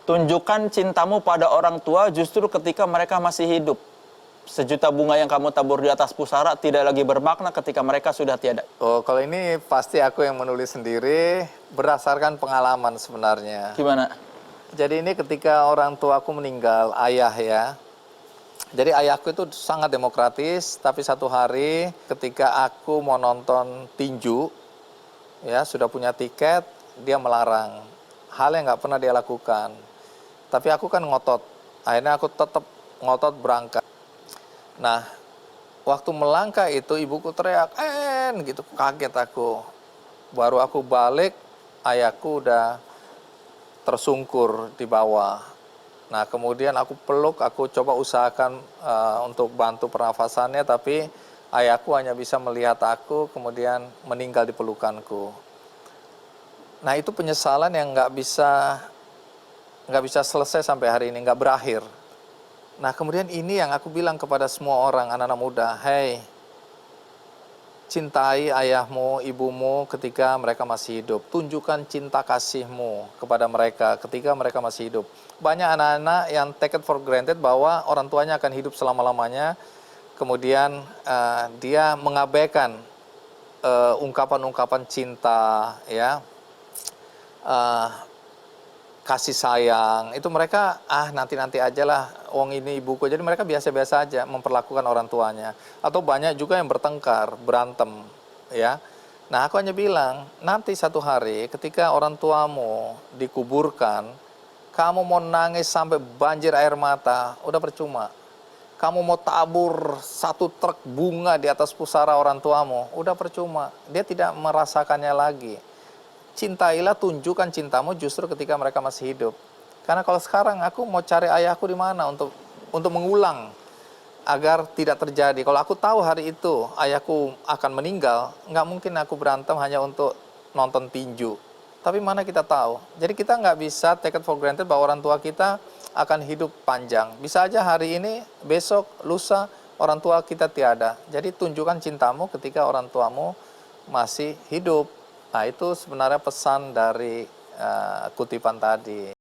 Tunjukkan cintamu pada orang tua justru ketika mereka masih hidup. Sejuta bunga yang kamu tabur di atas pusara tidak lagi bermakna ketika mereka sudah tiada. Oh, kalau ini pasti aku yang menulis sendiri berdasarkan pengalaman sebenarnya. Gimana? Jadi ini ketika orang tuaku meninggal, ayah ya. Jadi ayahku itu sangat demokratis, tapi satu hari ketika aku mau nonton tinju, ya sudah punya tiket, dia melarang. Hal yang nggak pernah dia lakukan. Tapi aku kan ngotot, akhirnya aku tetap ngotot berangkat. Nah, waktu melangkah itu ibuku teriak, gitu, kaget aku. Baru aku balik, ayahku udah tersungkur di bawah. Nah, kemudian aku peluk, aku coba usahakan untuk bantu pernafasannya, tapi ayahku hanya bisa melihat aku, kemudian meninggal di pelukanku. Nah, itu penyesalan yang nggak bisa selesai sampai hari ini, nggak berakhir. Nah, kemudian ini yang aku bilang kepada semua orang, anak-anak muda, hey, cintai ayahmu, ibumu ketika mereka masih hidup. Tunjukkan cinta kasihmu kepada mereka ketika mereka masih hidup. Banyak anak-anak yang take it for granted bahwa orang tuanya akan hidup selama-lamanya, kemudian dia mengabaikan ungkapan-ungkapan cinta, ya, kasih sayang, itu mereka nanti-nanti aja lah, wong ini ibuku. Jadi mereka biasa-biasa aja memperlakukan orang tuanya. Atau banyak juga yang bertengkar, berantem, ya. Nah, aku hanya bilang, nanti satu hari ketika orang tuamu dikuburkan, kamu mau nangis sampai banjir air mata, udah percuma. Kamu mau tabur satu truk bunga di atas pusara orang tuamu, udah percuma. Dia tidak merasakannya lagi. Cintailah, tunjukkan cintamu justru ketika mereka masih hidup. Karena kalau sekarang aku mau cari ayahku di mana untuk mengulang agar tidak terjadi. Kalau aku tahu hari itu ayahku akan meninggal, nggak mungkin aku berantem hanya untuk nonton tinju. Tapi mana kita tahu. Jadi kita nggak bisa take it for granted bahwa orang tua kita akan hidup panjang. Bisa aja hari ini, besok, lusa, orang tua kita tiada. Jadi tunjukkan cintamu ketika orang tuamu masih hidup. Nah, itu sebenarnya pesan dari kutipan tadi.